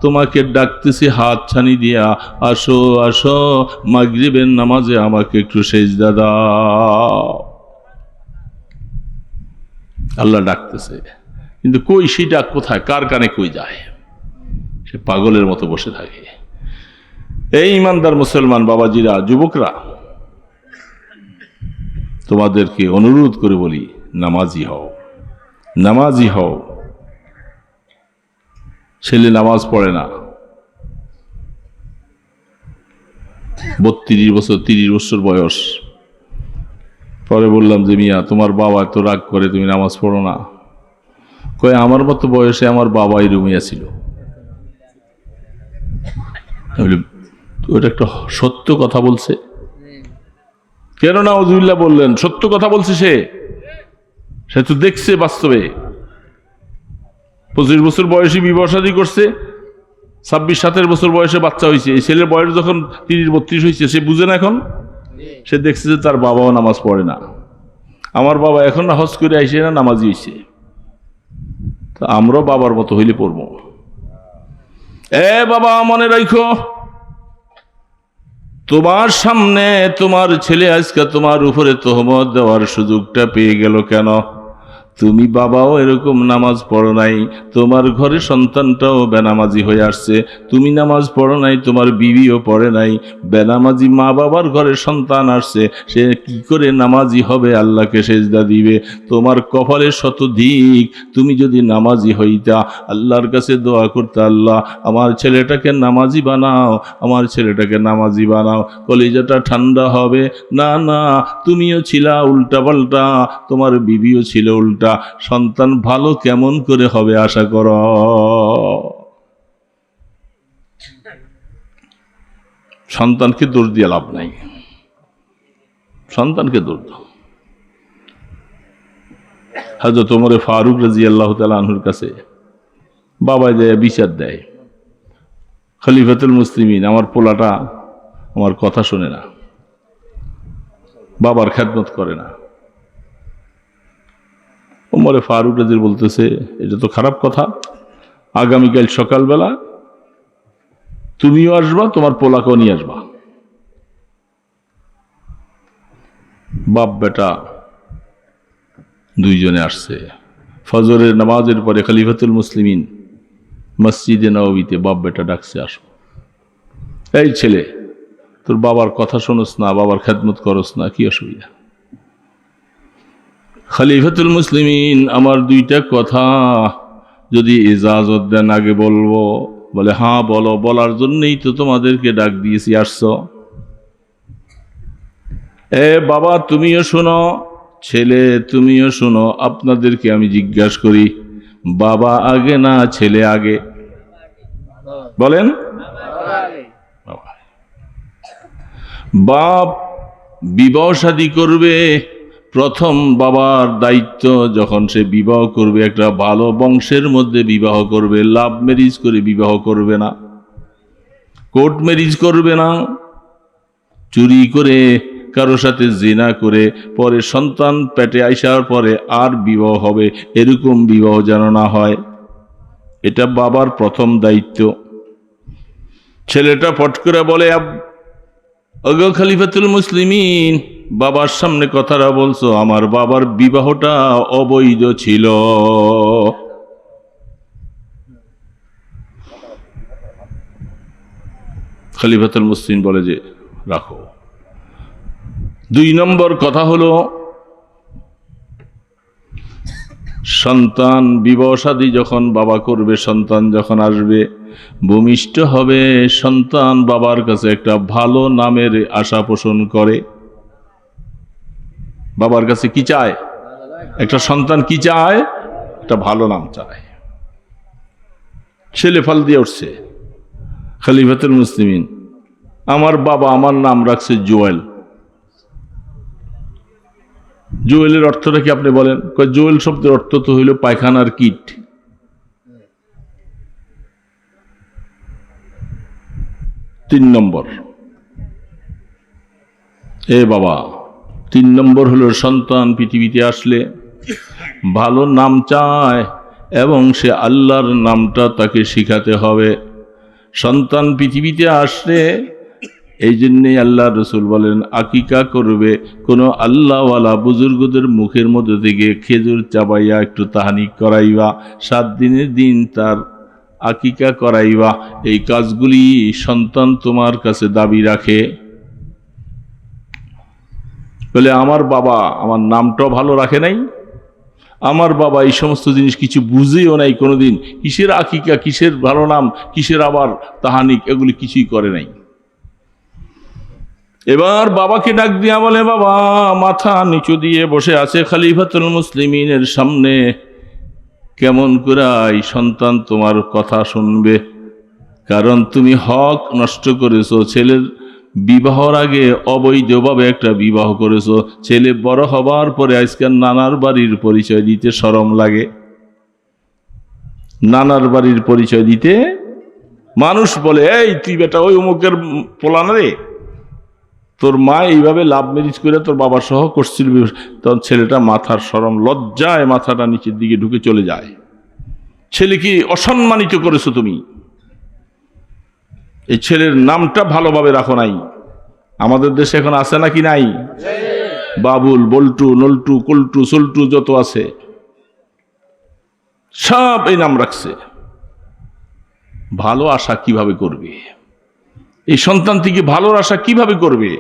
তোমাকে ডাকতেছি হাত ছানি দিয়া, আসো আসো মাগরিবের নামাজে আমাকে একটু সেজদা দাও। আল্লাহ ডাকতেছে, কিন্তু কই সেই ডাক কোথায়, কার কানে কই যায়? সে পাগলের মতো বসে থাকে। এই ইমানদার মুসলমান বাবাজিরা, যুবকরা, তোমাদেরকে অনুরোধ করে বলি, নামাজি হও, নামাজি হও। ছেলে নামাজ পড়ে না, 32 বছর 30 বছর বয়স। পরে বললাম যে মিয়া তোমার বাবা এত রাগ করে, তুমি নামাজ পড়ো না? কয় আমার মতো বয়সে আমার বাবা এই রুমিয়া ছিল। ওটা একটা সত্য কথা বলছে। কেন নাউজুবিল্লাহ বললেন? সত্য কথা বলছে সে তো দেখছে বাস্তবে। 25 বছর বয়সে বিবাহ শাদী করছে, 26-27 বছর বয়সে বাচ্চা হয়েছে। এই ছেলের বয়স যখন 30-32 হয়েছে, সে বুঝে না এখন? সে দেখছে যে তার বাবাও নামাজ পড়ে না। আমার বাবা এখন হজ করে আইসে না, নামাজি হয়েছে। তা আমরাও বাবার মতো হইলে পড়বো। বাবা মনে রাখো, তোমার সামনে তোমার ছেলে আজকে তোমার উপরে তহমত দেওয়ার সুযোগটা পেয়ে গেল কেন? তুমি বাবাও এরকম নামাজ পড়ো নাই, তোমার ঘরে সন্তানটাও বেনামাজি হয়ে আসছে। তুমি নামাজ পড়ো নাই, তোমার বিবিও পড়ে নাই। বেনামাজি মা বাবার ঘরে সন্তান আসছে, সে কি করে নামাজি হবে? আল্লাহকে সেজদা দিবে। তোমার কপালে শতধিক, তুমি যদি নামাজি হইতা, আল্লাহর কাছে দোয়া করতে, আল্লাহ আমার ছেলেটাকে নামাজি বানাও, আমার ছেলেটাকে নামাজি বানাও। কলিজাটা ঠান্ডা হবে। না না, তুমিও ছিলা উল্টা পাল্টা, তোমার বিবিও ছিল উল্টা। সন্তান ভালো কেমন করে হবে আশা কর? সন্তানকে দোষ দিয়ে লাভ নাই, সন্তানকে দোষ দাও। হযরত ওমর ফারুক রাদিয়াল্লাহু তাআলা আনহুর কাছে বাবা যায় বিচার দেয়, খলিফাতুল মুসলিমিন, আমার পোলাটা আমার কথা শোনে না, বাবার খেদমত করে না। ওমরে ফারুক রাদিয়াল্লাহু বলতেছে, এটা তো খারাপ কথা। আগামীকাল সকালবেলা তুমিও আসবা, তোমার পোলাকেও নিয়ে আসবা। বাপ বেটা দুইজনে আসছে। ফজরের নামাজের পরে খলিফাতুল মুসলিমিন মসজিদে নববীতে বাপ বেটা ডাকছে, আসো। এই ছেলে, তোর বাবার কথা শোনস না, বাবার খেদমত করস না, কি অসুবিধা? খলিফাতুল মুসলিমিন, আমার দুইটা কথা যদি ইজাজত দেন আগে বলবো। বলে হ্যাঁ বলো, বলার জন্যই তো তোমাদেরকে ডাক দিয়েছি, আসছো। বাবা তুমিও শোনো, ছেলে তুমিও শোনো, আপনাদেরকে আমি জিজ্ঞাসা করি, বাবা আগে না ছেলে আগে? বলেন। বাপ বিবাহ শাদী করবে, প্রথম বাবার দায়িত্ব যখন সে বিবাহ করবে, একটা ভালো বংশের মধ্যে বিবাহ করবে। লাভ ম্যারেজ করে বিবাহ করবে না, কোর্ট ম্যারেজ করবে না, চুরি করে কারো সাথে জিনা করে পরে সন্তান পেটে আসার পরে আর বিবাহ হবে, এরকম বিবাহ যেন না হয়। এটা বাবার প্রথম দায়িত্ব। ছেলেটা ফট করে বলে, ওগো খলিফাতুল মুসলিমিন, বাবার সামনে কথাটা বলছো, আমার বাবার বিবাহটা অবৈধ ছিল। খলিফাতুল মুসলিমিন বলে যে রাখো। 2 নম্বর কথা হলো, সন্তান বিবাহ শাদী যখন বাবা করবে, সন্তান যখন আসবে, ভূমিষ্ঠ হবে, সন্তান বাবার কাছে একটা ভালো নামের আশা পোষণ করে। বাবার কাছে কি চায়? একটা সন্তান কি চায়? একটা ভালো নাম চায়। ছেলে ফাল দিয়ে উঠছে, খলিফাতুল মুসলিমিন, আমার বাবা আমার নাম রাখছে জুয়েল। জুয়েলের অর্থটা কি আপনি বলেন? জুয়েল শব্দের অর্থ তো হইল পায়খানার কিট। তিন নম্বর, বাবা 3 নম্বর হলো, সন্তান পৃথিবীতে আসলে ভালো নাম চায় এবং সে আল্লাহর নামটা তাকে শিখাতে হবে। সন্তান পৃথিবীতে আসলে এই জন্যেই আল্লাহ রসুল বলেন, আকিকা করবে কোনো আল্লাহওয়ালা বুজুর্গদের মুখের মধ্যে থেকে খেজুর চাবাইয়া একটু তাহানিক করাইবা, 7 দিনের দিন তার আকিকা করাইবা। এই কাজগুলি সন্তান তোমার কাছে দাবি রাখে। বলে আমার বাবা আমার নামটাও ভালো রাখে নাই, আমার বাবা এই সমস্ত জিনিস কিছু বুঝেও নাই কোনোদিন, কিসের আকিকা, কিসের ভালো নাম, কিসের আবার তাহানিক, এগুলি কিছুই করে নাই। এবার বাবাকে ডাক দিয়া বলে, বাবা মাথা নিচু দিয়ে বসে আছে খলিফাতুল মুসলিমিনের সামনে, কেমন করে এই সন্তান তোমার কথা শুনবে? কারণ তুমি হক নষ্ট করেছো, ছেলের বিবাহর আগে অবৈধভাবে একটা বিবাহ করেছো। ছেলে বড় হবার পরে আজকাল নানার বাড়ির পরিচয় দিতে শরম লাগে। নানার বাড়ির পরিচয় দিতে মানুষ বলে, এই তুই বেটা ওই অমুকের পোলা না রে, তোর মা এইভাবে লাভ ম্যারেজ করে তোর বাবা সহ করছিল। তখন ছেলেটা মাথার শরম লজ্জায় মাথাটা নিচের দিকে ঢুকে চলে যায়। ছেলে কি অসম্মানিত করেছো তুমি। এই ছেলের নামটা ভালোভাবে রাখো নাই। আমাদের দেশে এখন আছে নাকি নাই? বাবুল, বল্টু, নল্টু, কল্টু, সল্টু যত আছে সব এই নাম রাখছে। ভালো আশা কিভাবে করবে? এই সন্তান থেকে ভালোর আশা কিভাবে করবে?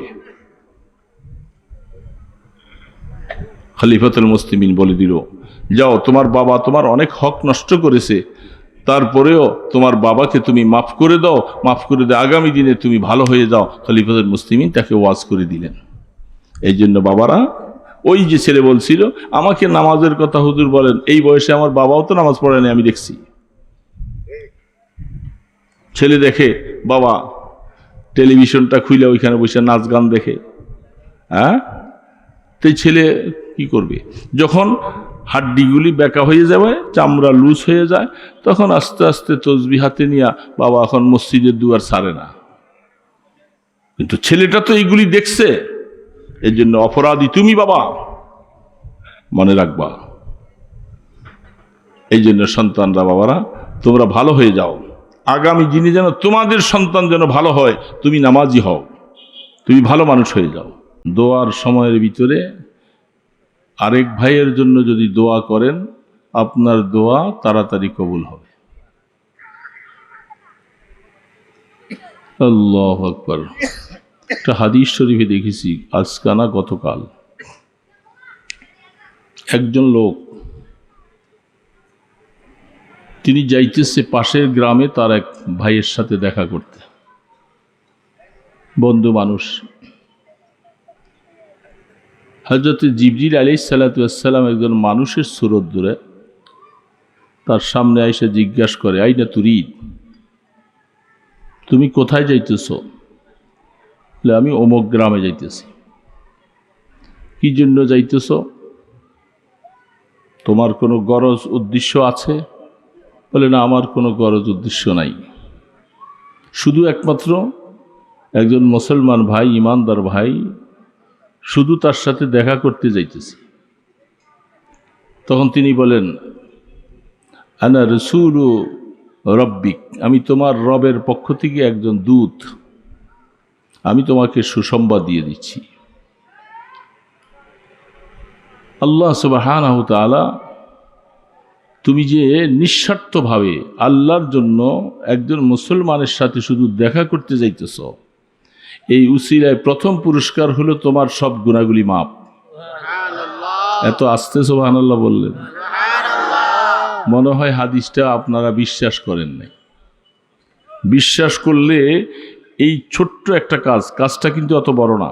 খলিফাতুল মুসলিমিন বলে দিল, যাও, তোমার বাবা তোমার অনেক হক নষ্ট করেছে, তারপরেও তোমার বাবাকে তুমি মাফ করে দাও, মাফ করে দাও, আগামী দিনে তুমি ভালো হয়ে যাও। খলিফাতুল মুসলিমিন তাকে ওয়াজ করে দিলেন। এই জন্য বাবারা, ওই যে ছেলে বলছিল আমাকে নামাজের কথা হুজুর বলেন, এই বয়সে আমার বাবাও তো নামাজ পড়েনি, আমি দেখছি। ছেলে দেখে বাবা টেলিভিশনটা খুলে ওইখানে বসে নাচ গান দেখে। হ্যাঁ, তো ছেলে কি করবে? যখন হাড্ডিগুলি বেঁকা হয়ে যাবে, চামড়া লুজ হয়ে যায়, তখন আস্তে আস্তে তসবি হাতে নিয়ে বাবা এখন মসজিদের দুয়ার ছাড়ে না। কিন্তু ছেলেটা তো এইগুলি দেখছে, এই জন্য অপরাধী তুমি বাবা, মনে রাখবা। এই জন্য সন্তানরা, বাবারা তোমরা ভালো হয়ে যাও, আগামী দিনে যেন তোমাদের সন্তান যেন ভালো হয়, তুমি নামাজি হও, তুমি ভালো মানুষ হয়ে যাও। দোয়ার সময়ের ভিতরে আরেক ভাইয়ের জন্য যদি দোয়া করেন, আপনার দোয়া তাড়াতাড়ি কবুল হবে। আল্লাহু আকবার। একটা হাদিস শরীফে দেখেছি আজকা না গতকাল, একজন লোক তিনি যাইতেছে পাশের গ্রামে তার এক ভাইয়ের সাথে দেখা করতে, বন্ধু মানুষ। হযরত জিবরিল আলাইহিস সালাতু ওয়াস সালাম একজন মানুষের সুরত ধরে তার সামনে এসে জিজ্ঞাসা করে, আইনা তুরিদ, তুমি কোথায় যাইতেছ? বলে, আমি অমুক গ্রামে যাইতেছি। কি জন্য যাইতেছ? তোমার কোনো গরজ উদ্দেশ্য আছে? বলে, না, আমার কোনো গরজ উদ্দেশ্য নাই, শুধু একমাত্র একজন মুসলমান ভাই, ইমানদার ভাই, শুধু তার সাথে দেখা করতে যাইতেছি। তখন তিনি বলেন, আনা রাসূলু রব্বিক, আমি তোমার রবের পক্ষ থেকে একজন দূত, আমি তোমাকে সুসংবাদ দিয়ে দিচ্ছি। আল্লাহ সুবহানাহু ওয়া তাআলা, তুমি যে নিঃস্বার্থভাবে আল্লাহর জন্য একজন মুসলমানের সাথে শুধু দেখা করতে যাইতেছ, এই উসিলায় প্রথম পুরস্কার হলো তোমার সব গুনাহগুলি মাপ। এত আস্তে সুবহানাল্লাহ বললেন, মনে হয় হাদিসটা আপনারা বিশ্বাস করেন নাই। বিশ্বাস করলে এই ছোট্ট একটা কাজটা কিন্তু অত বড় না,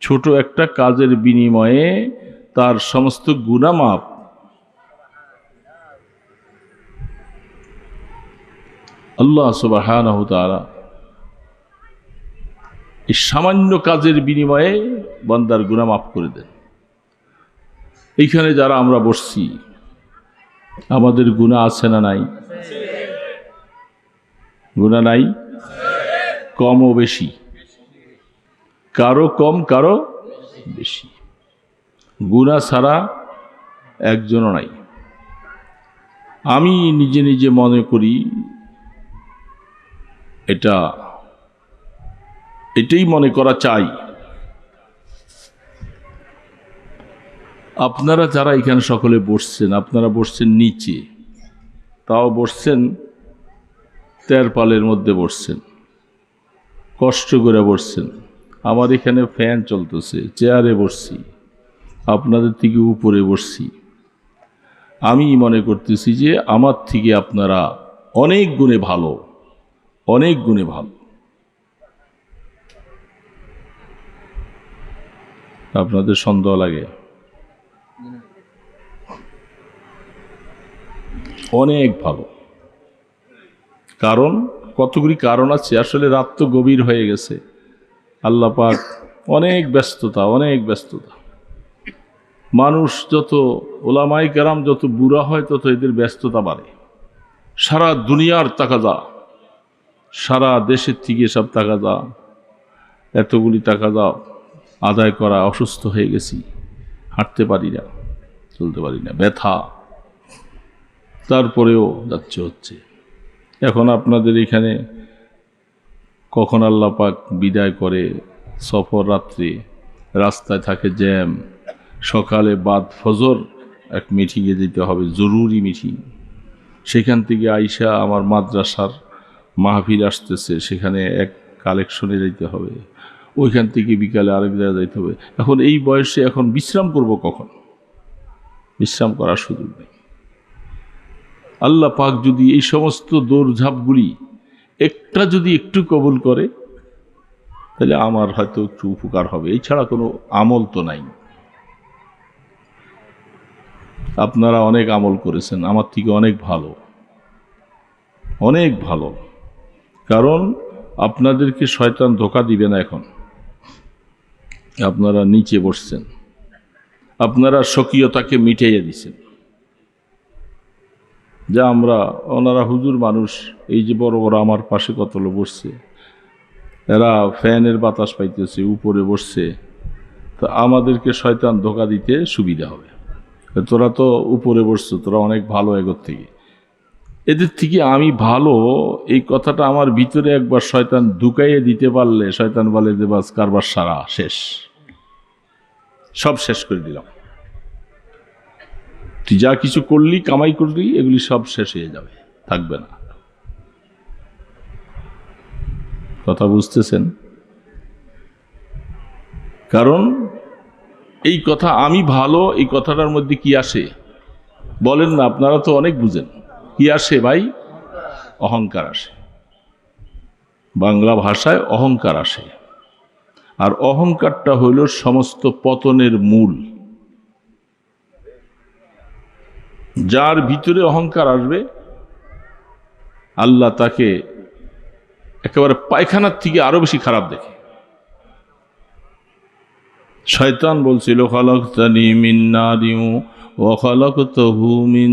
ছোট একটা কাজের বিনিময়ে তার সমস্ত গুনাহ মাপ। আল্লাহ সুবহানাহু ওয়া তাআলা এই সামান্য কাজের বিনিময়ে বান্দার গুনাহ মাফ করে দেন। এইখানে যারা আমরা বসছি, আমাদের গুনাহ আছে না নাই? গুনাহ নাই? কম ও বেশি, কারো কম কারো বেশি। গুনাহ ছাড়া একজনও নাই। আমি নিজে নিজে মনে করি এটাই মনে করা চাই, আপনারা যারা এখানে সকলে বসছেন, আপনারা বসছেন নিচে, তাও বসছেন তেরপালের মধ্যে বসছেন, কষ্ট করে বসছেন। আমার এখানে ফ্যান চলতেছে, চেয়ারে বসছি, আপনাদের থেকে উপরে বসছি। আমি মনে করতেছি যে আমার থেকে আপনারা অনেক গুণে ভালো, অনেক গুণে ভালো। আপনাদের সন্দেহ লাগে? অনেক ভালো। কারণ কতগুলি কারণ আছে। আসলে রাত তো গভীর হয়ে গেছে, আল্লাহ পাক অনেক ব্যস্ততা, অনেক ব্যস্ততা। মানুষ যত, ওলামায়ে কেরাম যত বুড়া হয় তত এদের ব্যস্ততা বাড়ে। সারা দুনিয়ার তাকাদা, সারা দেশের থেকে সব তাকাদা, এতগুলি তাকাদা আদায় করা, অসুস্থ হয়ে গেছি, হাঁটতে পারি না, চলতে পারি না, ব্যথা, তারপরেও যাচ্ছে হচ্ছে। এখন আপনাদের এখানে কখন আল্লাহ পাক বিদায় করে, সফর রাত্রে রাস্তায় থাকে জ্যাম, সকালে বাদ ফজর এক মিটিংয়ে যেতে হবে, জরুরি মিটিং। সেখান থেকে আইসা আমার মাদ্রাসার মাহফিল আসতেছে, সেখানে এক কালেকশনে যেতে হবে, ওইখান থেকে বিকালে আরেক জায়গায় যেতে হবে। এখন এই বয়সে এখন বিশ্রাম করব কখন? বিশ্রাম করার সুযোগ নেই। আল্লাহ পাক যদি এই সমস্ত দৌড়ঝাঁপগুলি একটা যদি একটু কবুল করে, তাহলে আমার হয়তো একটু উপকার হবে। এছাড়া কোনো আমল তো নাই। আপনারা অনেক আমল করেছেন, আমার থেকে অনেক ভালো, অনেক ভালো। কারণ আপনাদেরকে শয়তান ধোঁকা দিবে না। এখন আপনারা নিচে বসছেন, আপনারা স্বকীয়তাকে মিটাইয়া দিছেন। যে আমরা, ওনারা হুজুর মানুষ, এই যে বড় বড় আমার পাশে কত লোক বসছে, এরা ফ্যানের বাতাস পাইতেছে, উপরে বসছে, তো আমাদেরকে শয়তান ধোঁকা দিতে সুবিধা হবে। তোরা তো উপরে বসছো, তোরা অনেক ভালো এগোর থেকে, এদের থেকে আমি ভালো, এই কথাটা আমার ভিতরে একবার শয়তান ঢুকাইয়ে দিতে পারলে, শয়তান বলে যে বাস কারবার সারা শেষ, সব শেষ করে দিলাম, তুই যা কিছু করলি, কামাই করলি, এগুলি সব শেষ হয়ে যাবে, থাকবে না। কথা বুঝতেছেন? কারণ এই কথা আমি ভালো, এই কথাটার মধ্যে কি আসে বলেন না? আপনারা তো অনেক বুঝেন। কি আসে ভাই? অহংকার আসে। বাংলা ভাষায় অহংকার আসে। আর অহংকারটা হইল সমস্ত পতনের মূল। যার ভিতরে অহংকার আসবে, আল্লাহ তাকে একেবারে পায়খানার থেকে আরো বেশি খারাপ দেখে। শয়তান বলছিল, খালাকতানি মিন নারিন ওয়া খালাকতাহু মিন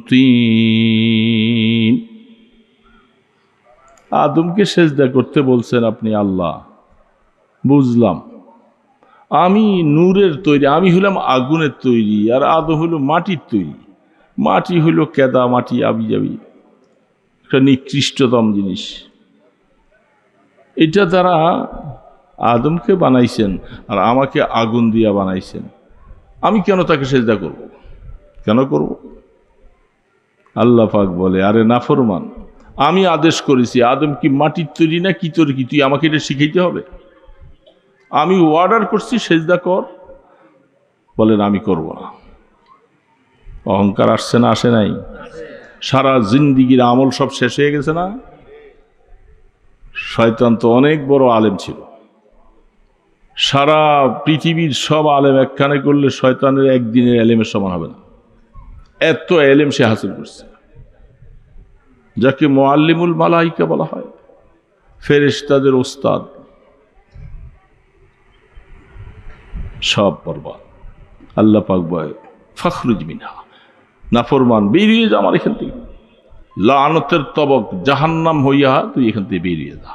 তিন। আদমকে সেজদা করতে বলছেন আপনি আল্লাহ, বুঝলাম, আমি নূরের তৈরি, আমি হইলাম আগুনের তৈরি, আর আদম হইল মাটির তৈরি। মাটি হইল কেদা মাটি, আবি যাবি, একটা নিকৃষ্টতম জিনিস। এটা দ্বারা আদমকে বানাইছেন আর আমাকে আগুন দিয়া বানাইছেন, আমি কেন তাকে সেজদা করব? কেন করব? আল্লাহ পাক বলে, আরে নাফরমান, আমি আদেশ করেছি, আদম কি মাটির তৈরি না কি তৈরি, কি তুই আমাকে এটা শিখাইতে হবে? আমি অর্ডার করছি সেজদা কর, বলেন আমি করব না। অহংকার আসছে না? আসে নাই? সারা জিন্দিগির আমল সব শেষ হয়ে গেছে না? শয়তান তো অনেক বড় আলেম ছিল, সারা পৃথিবীর সব আলেম একখানে করলে শয়তানের একদিনের এলেমের সমান হবে না, এত এলেম সে হাসিল করছে, যাকে মুআল্লিমুল মালাইকা বলা হয়, ফেরেশতাদের ওস্তাদ। সব বরবাদ। আল্লাহ পাক বলে, ফাখরুজ মিনহা, নাফরমান বেরিয়ে যা আমার এখান থেকে, লানতের তবক জাহান্নাম হইয়া তুই এখান থেকে বেরিয়ে যা।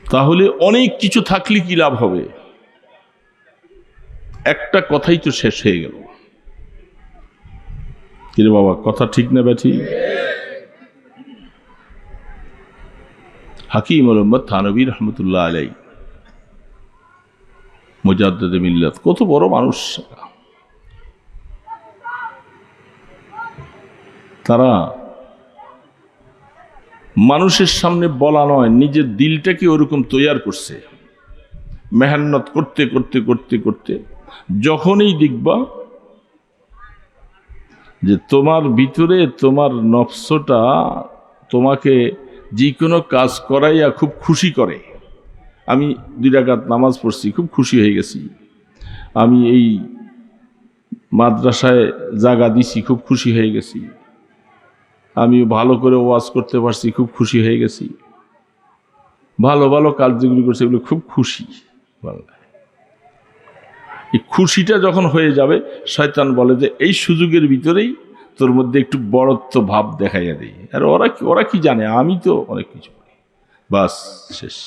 তাহলে অনেক কিছু থাকলে কি লাভ হবে? একটা কথাই তো শেষ হয়ে গেল। কিরে বাবা, কথা ঠিক না ব্যাঠি? হাকিম মোহাম্মদ থানভী রহমতুল্লাহ আলাই, মুজাদ্দিদে মিল্লাত, কত বড় মানুষ। তারা মানুষের সামনে বলা নয়, নিজের দিলটাকে ওরকম তৈয়ার করছে। মেহনত করতে করতে করতে করতে যখনই দেখবা যে তোমার ভিতরে তোমার নফসটা তোমাকে যে কোনো কাজ করাইয়া খুব খুশি করে, আমি 2 রাকাত নামাজ পড়ছি, খুব খুশি হয়ে গেছি। আমি এই মাদ্রাসায় জায়গা দিছি, খুব খুশি হয়ে গেছি। আমি ভালো করে ওয়াজ করতে পারছি, খুব খুশি হয়ে গেছি। ভালো ভালো কাজ যেগুলি করছে এগুলো খুব খুশি। এই খুশিটা যখন হয়ে যাবে, শয়তান বলে যে এই সুযোগের ভিতরেই তোর মধ্যে একটু বড়ত্ব ভাব দেখাইয়া দেয়। আর ওরা কি জানে, আমি তো অনেক কিছু করি। বাস শেষ।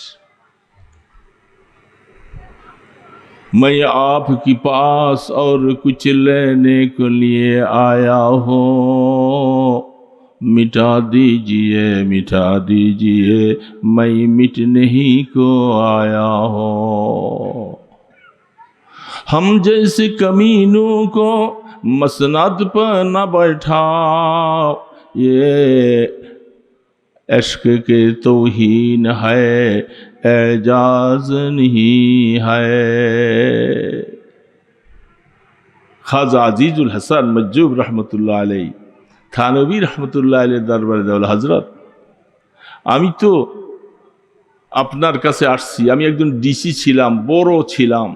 मैं आपके पास और कुछ लेने के लिए आया हूँ, मिटा दीजिए मैं मिटने ही को आया हूँ। हम जैसे कमीनों को मसनद पर न बैठाओ, ये इश्क के तौहीन है, एजाज नहीं है। खाजा আজিজুল হাসান মজ্জুব রহমতুল্লাহ আলাই থানবী রহমতুল্লাহ আলাই দরবারে দেওয়াল হজরত, আমি তো আপনার কাছে আসছি। আমি একজন ডিসি ছিলাম, বড় ছিলাম,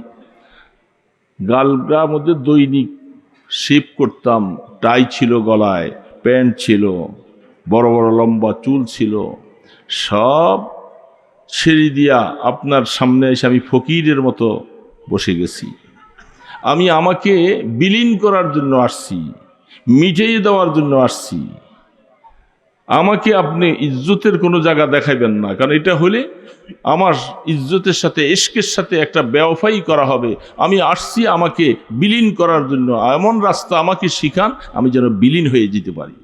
গালগার মধ্যে দৈনিক শেভ করতাম, টাই ছিল গলায়, প্যান্ট ছিল, বড় বড় লম্বা চুল ছিল, সব ছেড়ে দিয়া আপনার সামনে এসে আমি ফকিরের মতো বসে গেছি। আমি আমাকে বিলীন করার জন্য আসছি, মিটিয়ে দেওয়ার জন্য আসছি। আমাকে আপনি ইজ্জতের কোনো জায়গা দেখাইবেন না, কারণ এটা হলে আমার ইজ্জতের সাথে, ইশকের সাথে একটা বেওয়াফাই করা হবে। আমি আসছি আমাকে বিলীন করার জন্য। এমন রাস্তা আমাকে শিখান আমি যেন বিলীন হয়ে যেতে পারি,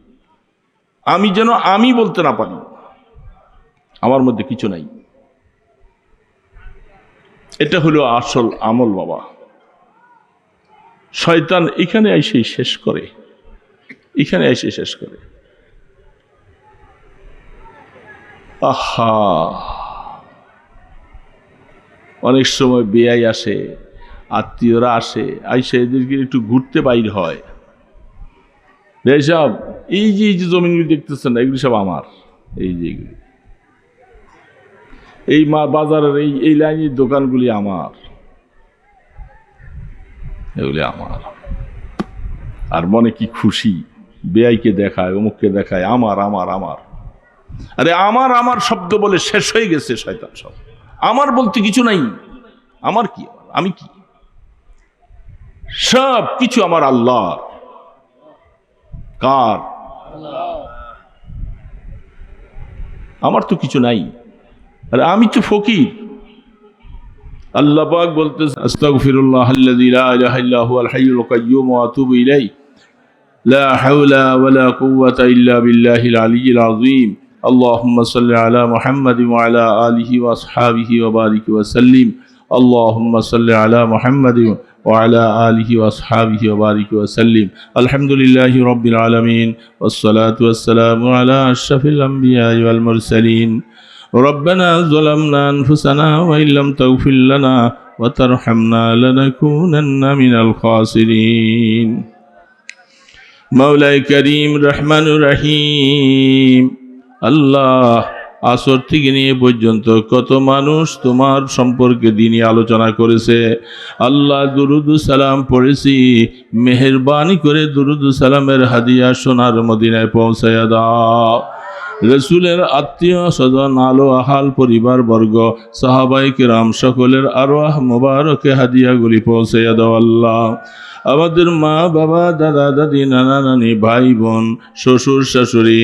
আমি যেন আমি বলতে না পারি আমার মধ্যে কিছু নাই। এটা হলো আসল আমল বাবা। শয়তান এখানে এসে শেষ করে, এখানে এসে শেষ করে। আহা, অনেক সময় বেয়াই আসে, আত্মীয়রা আসে, আইসা এদেরকে একটু ঘুরতে বাইর হয়। বেয়াই সাহেব, এই যে জমিনগুলি দেখতেছেন এগুলি সব আমার, এই যে এগুলি, এই বাজারের এই লাইনের দোকানগুলি আমার, এগুলি আমার। আর মনে কি খুশি, বেয়াইকে দেখায়, অমুককে দেখায়, আমার আমার আমার। আরে আমার আমার শব্দ বলে শেষ হয়ে গেছে শয়তান সব। আমার বলতে কিছু নাই। আমার কি, আমি কি, সব কিছু আমার আল্লাহ। কার? আমার তো কিছু নাই। আরে আমি তো ফকির। আল্লাহ পাক বলতেছে, আস্তাগফিরুল্লাহাল্লাযী লা ইলাহা ইল্লা হুয়াল হাইয়ুল কাইয়্যুম ওয়া আতুবু ইলাইহি লা হাওলা ওয়ালা কুওয়াতা ইল্লা বিল্লাহিল আলিয়্যিল আযীম। আল্লাহুম্মা সাল্লি আলা মুহাম্মাদিন ওয়া আলা আলিহি ওয়া আসহাবিহি ওয়া বারিক ওয়া সাল্লিম। আল্লাহুম্মা সাল্লি আলা মুহাম্মাদিন ওয়া আলা আলিহি ওয়া আসহাবিহি ওয়া বারিক ওয়া সাল্লিম। আলহামদুলিল্লাহি রাব্বিল আলামিন ওয়াস সালাতু ওয়াস সালামু আলা আশরাফিল আমবিয়াই ওয়াল মুরসালিন। ربنا ظلمنا أنفسنا وإن لم تغفر لنا وترحمنا لنكونن من الخاسرين। مولاي كريم رحمن رحيم আল্লাহ, আসর থেকে নিয়ে পর্যন্ত কত মানুষ তোমার সম্পর্কে দিনই আলোচনা করেছে। আল্লাহ, দুরুদ সালাম পড়েছি, মেহেরবানি করে দুরুদ সালামের হাদিয়া সোনার মদিনায় পৌঁছায়া দাও। রসুলের আত্মীয় স্বজন, আলো আহাল পরিবার বর্গ, সাহাবায়ে কিরাম সকলের আরওয়াহ মুবারকে হাদিয়াগুলি পৌঁছাইয়া দাও আল্লাহ। আমাদের মা বাবা, দাদা দাদি, নানা নানি, ভাই বোন, শ্বশুর শাশুড়ি,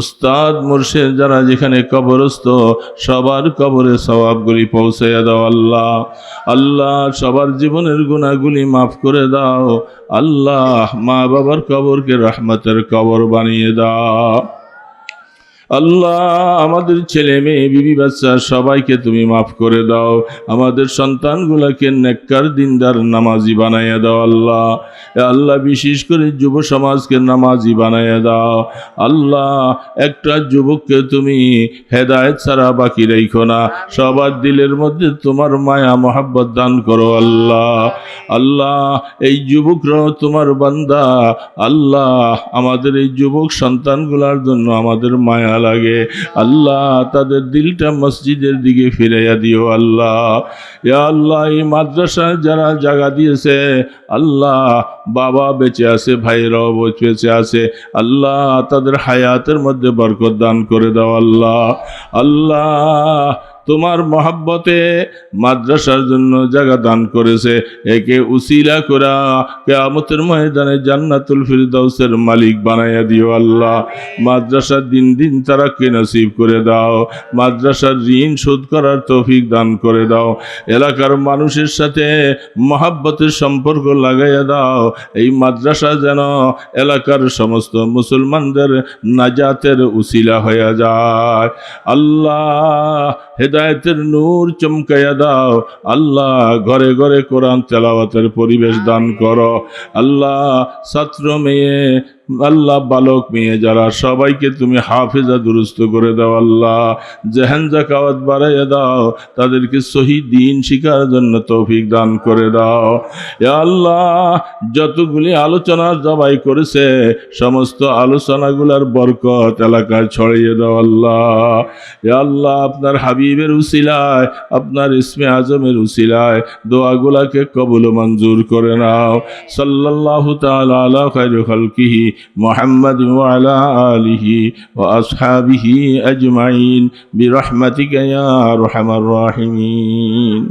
উস্তাদ মুর্শিদ যারা যেখানে কবরস্থ, সবার কবরে সওয়াবগুলি পৌঁছাইয়া দাও আল্লাহ। আল্লাহ, সবার জীবনের গুনাহগুলি মাফ করে দাও আল্লাহ। মা বাবার কবরকে রহমতের কবর বানিয়ে দাও আল্লাহ। আমাদের ছেলে মেয়ে, বিবি বাচ্চা সবাইকে তুমি মাফ করে দাও। আমাদের সন্তানগুলোকে নেককার দিনদার নামাজি বানাইয়া দাও আল্লাহ। আল্লাহ, বিশেষ করে যুব সমাজকে নামাজি বানাইয়া দাও আল্লাহ। একটা যুবককে তুমি হেদায়েত ছাড়া বাকি রেখো না। সবার দিলের মধ্যে তোমার মায়া মহাব্বত দান করো আল্লাহ। আল্লাহ, এই যুবকরাও তোমার বান্দা আল্লাহ। আমাদের এই যুবক সন্তানগুলোর জন্য আমাদের মায়া লাগে, আল্লাহ তাদের দিলটা মসজিদের দিকে ফিরাইয়া দিও আল্লাহ। ইয়া আল্লাহ এই মাদ্রাসায় যারা জায়গা দিয়েছে আল্লাহ, বাবা বেঁচে আছে, ভাইরাও বেঁচে আছে, আল্লাহ তাদের হায়াতের মধ্যে বরকত দান করে দাও আল্লাহ। আল্লাহ তোমার মহাব্বতে মাদ্রাসার জন্য জায়গা দান করেছে, একে উসিলা করা কিয়ামতের ময়দানে জান্নাতুল ফিরদাউসের মালিক বানাইয়া দিও আল্লাহ। মাদ্রাসার দিন দিন তারাকে নসিব করে দাও, মাদ্রাসার ঋণ শোধ করার তৌফিক দান করে দাও, এলাকার মানুষের সাথে মহাব্বতের সম্পর্ক লাগাইয়া দাও। এই মাদ্রাসা যেন এলাকার সমস্ত মুসলমানদের নাজাতের উসিলা হয়ে যায়। আল্লাহ হেদায়েতের নূর চমকাইয়া দাও আল্লাহ, ঘরে ঘরে কোরআন তেলাওয়াতের পরিবেশ দান করো আল্লাহ। ছাত্র মেয়ে আল্লাহ, বালক মেয়ে যারা সবাইকে তুমি হাফেজা দুরুস্ত করে দাও আল্লাহ। জেহেন জাকাওয়াত বাড়াইয়া দাও, তাদেরকে সহি দ্বীন শিখার জন্য তৌফিক দান করে দাও। ইয়া আল্লাহ যতগুলি আলোচনার জবাই করেছে সমস্ত আলোচনাগুলার বরকত এলাকায় ছড়িয়ে দাও আল্লাহ। ইয়া আল্লাহ আপনার হাবিবের উসিলায়, আপনার ইসমে আজমের উসিলায় দোয়াগুলাকে কবুল ও মঞ্জুর করে নাও। সাল্লাল্লাহু তাআলা আলা খায়রি খালকিহি মুহাম্মাদ ওয়া আলা আলিহি ওয়া আসহাবিহি আজমাইন বিরহমাতিকা ইয়া আরহামার রাহিমিন।